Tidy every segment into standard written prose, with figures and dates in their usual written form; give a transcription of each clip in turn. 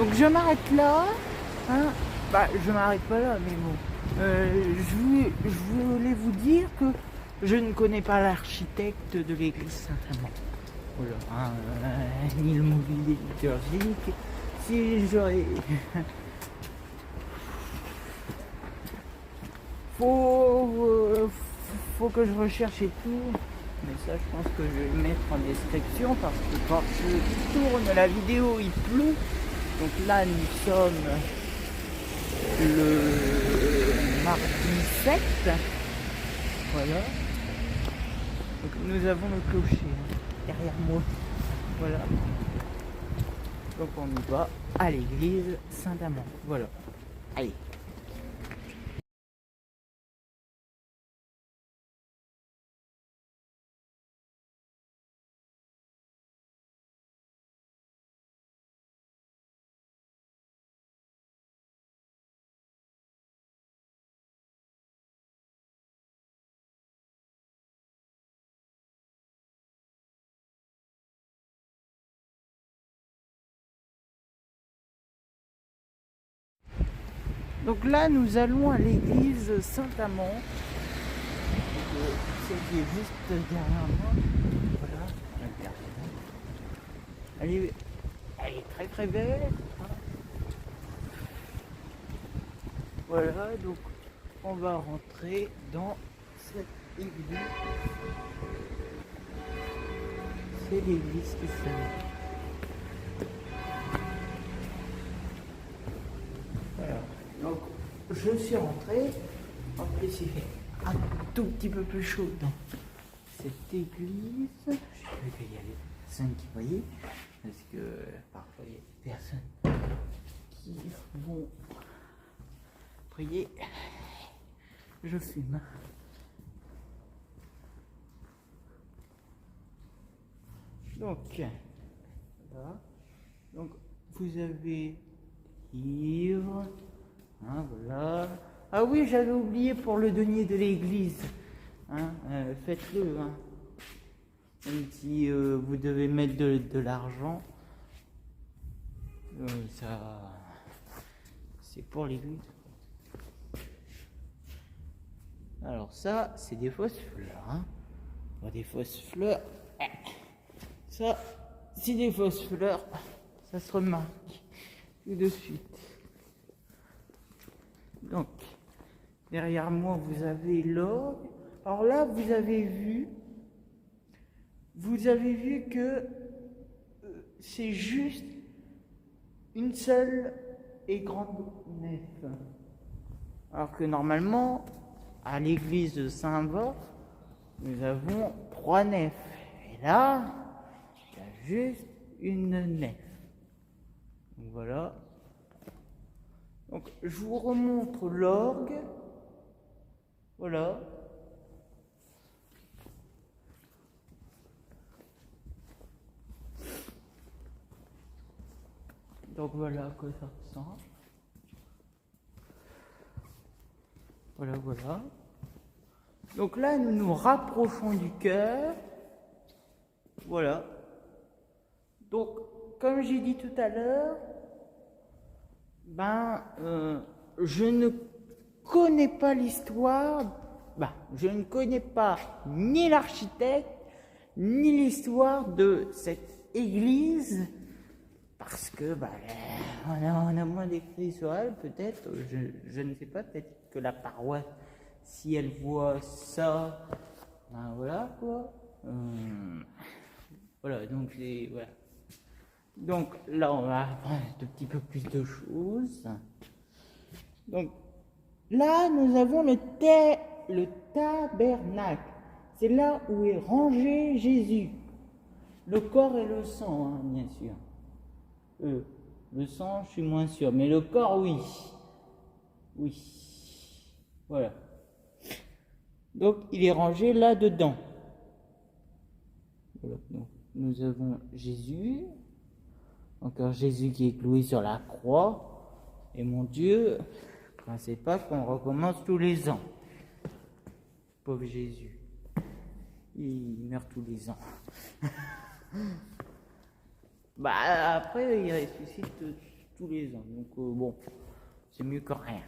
Donc je m'arrête là. Hein. Bah, je m'arrête pas là, mais bon. Je voulais vous dire que je ne connais pas l'architecte de l'église Saint-Amand. Voilà, hein, ni le mobilier liturgique. Si j'aurais... faut que je recherche et tout. Mais ça, je pense que je vais le mettre en description parce que quand je tourne la vidéo, il pleut. Donc là, nous sommes le mardi 7. Voilà. Donc nous avons le clocher derrière moi. Voilà. Donc on y va à l'église Saint-Amand. Voilà. Allez. Donc là, nous allons à l'église Saint-Amand. Celle qui est juste derrière moi. Voilà. Elle est très très belle. Voilà, donc on va rentrer dans cette église. C'est l'église qui s'appelle. Voilà. Donc je suis rentré. En plus il fait un tout petit peu plus chaud dans cette église. Je sais qu'il y a des personnes qui voyaient. Parce que parfois il y a des personnes qui vont prier. Je fume. Donc, voilà. Donc vous avez livre, hein, voilà. Ah oui, j'avais oublié pour le denier de l'église. Hein, faites-le. Hein. Même si vous devez mettre de l'argent, ça, c'est pour l'église. Alors ça, c'est des fausses fleurs. Hein. Des fausses fleurs. Ça, c'est des fausses fleurs. Ça se remarque tout de suite. Donc, derrière moi, vous avez l'orgue. Alors là, vous avez vu que c'est juste une seule et grande nef. Alors que normalement, à l'église de Saint-Vort, nous avons 3 nefs. Et là, il y a juste une nef. Donc voilà. Donc je vous remontre l'orgue. Voilà. Donc voilà à quoi ça ressemble. Voilà, voilà. Donc là, nous nous rapprochons du chœur. Voilà. Donc, comme j'ai dit tout à l'heure, je ne connais pas l'histoire, je ne connais pas ni l'architecte, ni l'histoire de cette église, parce que on a moins d'écrits sur elle, peut-être, je ne sais pas, peut-être que la paroisse, si elle voit ça, voilà quoi. Voilà, donc voilà. Donc là, on va apprendre un petit peu plus de choses. Donc là, nous avons le tabernacle. C'est là où est rangé Jésus. Le corps et le sang, hein, bien sûr. Le sang, je suis moins sûr, mais le corps, oui. Oui. Voilà. Donc, il est rangé là-dedans. Voilà. Donc, nous avons Jésus. Encore Jésus qui est cloué sur la croix. Et mon Dieu, je ne pensais pas qu'on recommence tous les ans. Pauvre Jésus. Il meurt tous les ans. Après, il ressuscite tous les ans. Donc bon, c'est mieux que rien.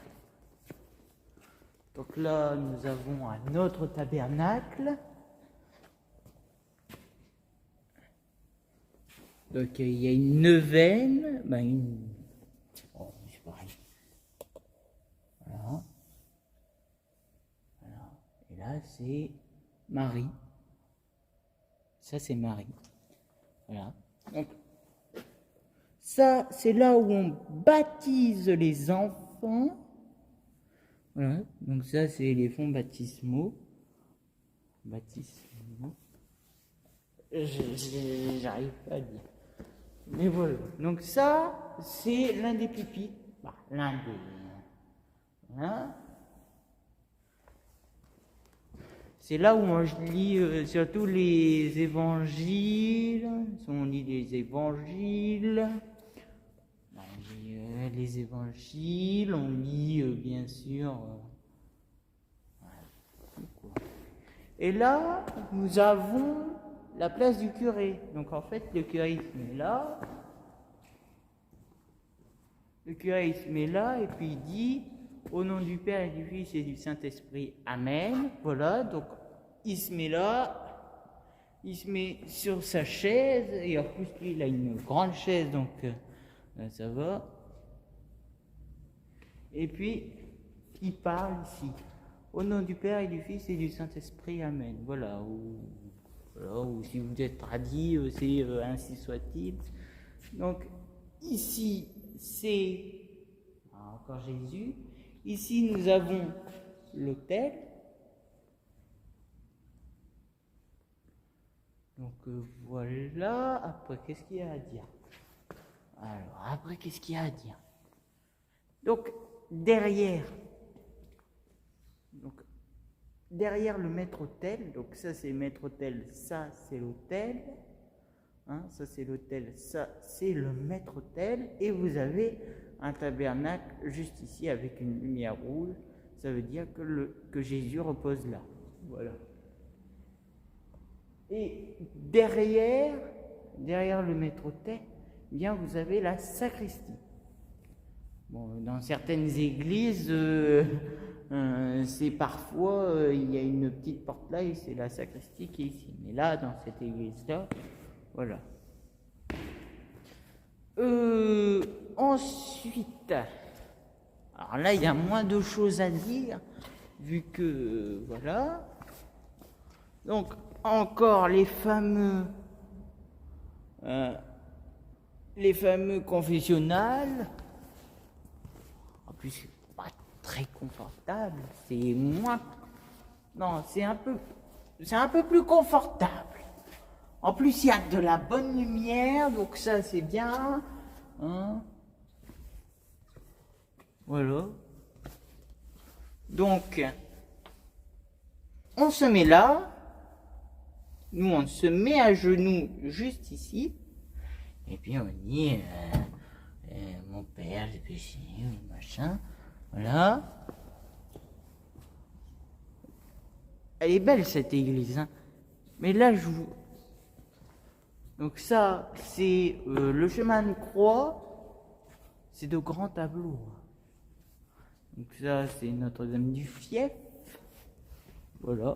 Donc là, nous avons un autre tabernacle. Donc il y a une neuvaine, oh, c'est pareil. Voilà. Voilà. Et là, c'est Marie. Ça, c'est Marie. Voilà. Donc, ça, c'est là où on baptise les enfants. Voilà. Donc ça, c'est les fonds baptismaux. J'arrive pas à dire. Mais voilà. Donc ça, c'est l'un des pupitres. Bah, l'un des... Voilà. C'est là où on lit surtout les évangiles. On lit les évangiles. On lit les évangiles. On lit bien sûr... Et là, nous avons la place du curé. Donc en fait, le curé se met là. Le curé il se met là et puis il dit au nom du Père et du Fils et du Saint-Esprit, Amen. Voilà, donc il se met là, il se met sur sa chaise et en plus lui il a une grande chaise donc ça va. Et puis il parle ici. Au nom du Père et du Fils et du Saint-Esprit, Amen. Voilà, ou si vous êtes radis, c'est ainsi soit-il. Donc, ici, c'est encore Jésus. Ici, nous avons l'autel. Donc, voilà. Après, qu'est-ce qu'il y a à dire? Alors, après, qu'est-ce qu'il y a à dire? Donc, derrière le maître-autel, donc ça c'est le maître-autel, ça c'est l'autel, hein, ça c'est l'autel, ça c'est le maître-autel, et vous avez un tabernacle juste ici avec une lumière rouge, ça veut dire que Jésus repose là, voilà. Et derrière le maître-autel, eh bien vous avez la sacristie. Bon, dans certaines églises, c'est parfois, il y a une petite porte là et c'est la sacristie qui est ici. Mais là, dans cette église-là, voilà. Ensuite, alors là, il y a moins de choses à dire, vu que, voilà. Donc, encore les fameux confessionnals. En plus, c'est pas très confortable, c'est moins... Non, c'est un peu plus confortable. En plus, il y a de la bonne lumière, donc ça, c'est bien. Hein? Voilà. Donc, on se met là. Nous, on se met à genoux juste ici. Et puis, on dit... mon père, j'ai péché, machin, voilà. Elle est belle cette église, hein. Mais là, donc ça, c'est le chemin de croix, c'est de grands tableaux. Donc ça, c'est Notre-Dame du Fief, voilà.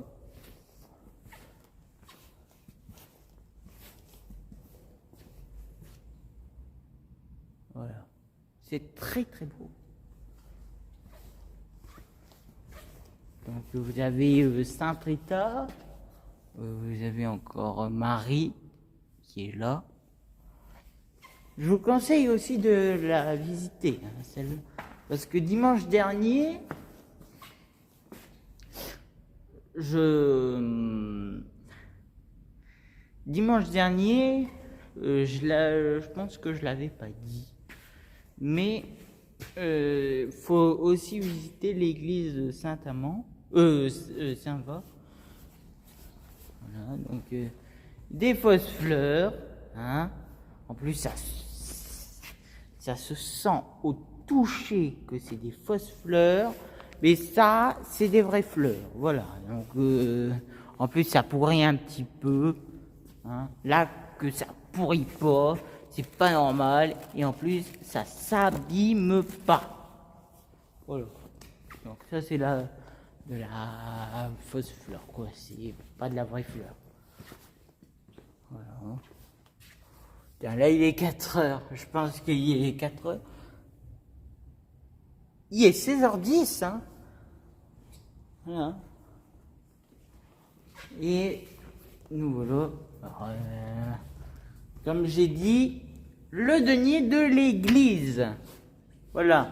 Voilà. C'est très très beau. Donc vous avez Sainte Rita, vous avez encore Marie qui est là. Je vous conseille aussi de la visiter, hein, celle-là, parce que dimanche dernier, je pense que je l'avais pas dit. Mais faut aussi visiter l'église Saint-Amand, Saint-Va. Voilà, donc des fausses fleurs, hein. En plus, ça se sent au toucher que c'est des fausses fleurs, mais ça, c'est des vraies fleurs. Voilà. Donc, en plus, ça pourrit un petit peu. Hein. Là, que ça pourrit pas, c'est pas normal. Et en plus, ça s'abîme pas. Voilà. Donc ça, c'est de la fausse fleur, quoi. C'est pas de la vraie fleur. Voilà. Tiens, là, il est 4 heures. Je pense qu'il est 4 heures. Il est 16h10, hein. Voilà. Et nous voilà. Alors, comme j'ai dit, le denier de l'église. Voilà.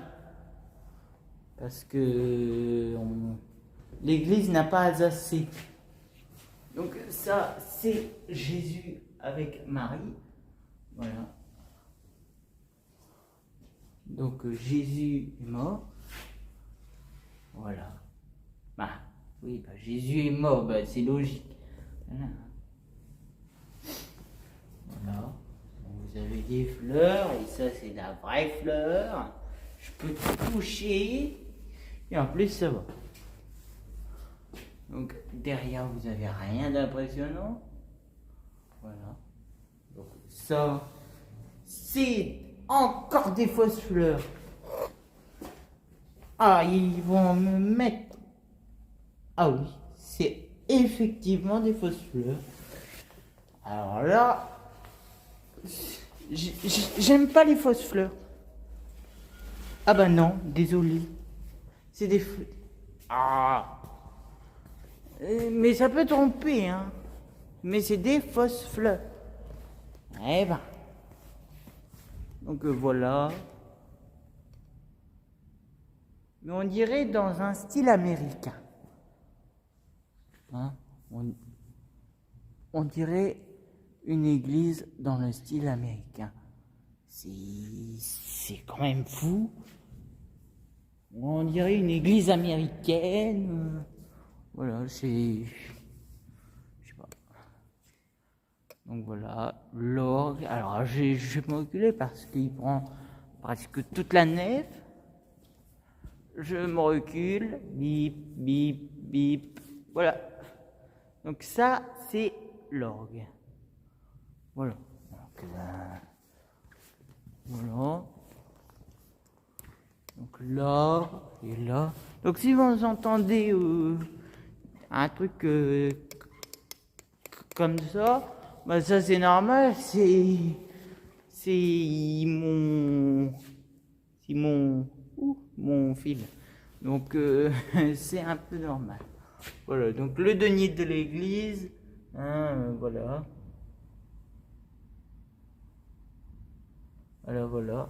Parce que l'église n'a pas Alsacé. Donc ça, c'est Jésus avec Marie. Voilà. Donc Jésus est mort. Voilà. Bah oui, bah, Jésus est mort, bah, c'est logique. Voilà. Voilà. Donc, vous avez des fleurs, et ça c'est de la vraie fleur. Je peux toucher. Et en plus ça va. Donc derrière vous avez rien d'impressionnant. Voilà. Donc ça c'est encore des fausses fleurs. Ah, ils vont me mettre. Ah oui, c'est effectivement des fausses fleurs. Alors là, j'aime pas les fausses fleurs. Ah bah non, désolé. C'est des fleurs. Ah. Mais ça peut tromper, hein. Mais c'est des fausses fleurs. Eh ben. Donc voilà. Mais on dirait dans un style américain. Hein, on dirait une église dans le style américain. C'est quand même fou. On dirait une église américaine. Voilà, c'est... Je sais pas. Donc voilà, l'orgue. Alors je vais me reculer parce qu'il prend presque toute la nef. Je me recule. Bip, bip, bip. Voilà. Donc ça, c'est l'orgue. Voilà. Donc, voilà. Donc là et là. Donc si vous entendez un truc comme ça, bah ça c'est normal. C'est mon fil. Donc c'est un peu normal. Voilà, donc le denier de l'église, hein, voilà. Voilà, voilà.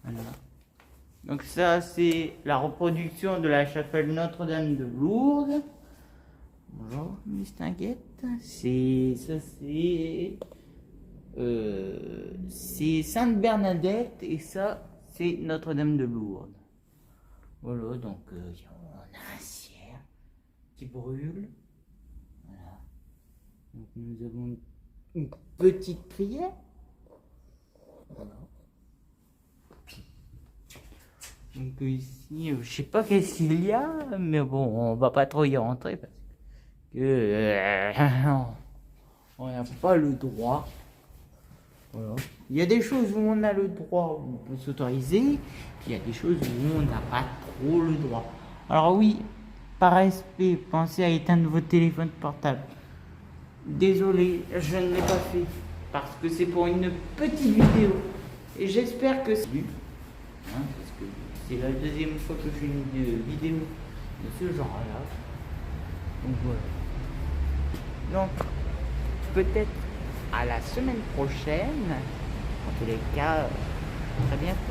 Voilà. Donc ça, c'est la reproduction de la chapelle Notre-Dame de Lourdes. Bonjour, Miss Tinguette. C'est Sainte Bernadette et ça, c'est Notre-Dame de Lourdes. Voilà, donc on a un cierge qui brûle. Voilà. Donc nous avons une petite prière. Voilà. Donc ici, je sais pas qu'est-ce qu'il y a, mais bon, on va pas trop y rentrer parce que on n'a pas le droit. Voilà. Il y a des choses où on a le droit, où on peut s'autoriser, il y a des choses où on n'a pas trop le droit. Alors oui, par respect, pensez à éteindre votre téléphone portable. Désolé, je ne l'ai pas fait, parce que c'est pour une petite vidéo. Et j'espère que c'est... Hein, parce que c'est la deuxième fois que je fais une vidéo de ce genre-là. Donc voilà. Donc, peut-être à la semaine prochaine. En tous les cas, très bientôt.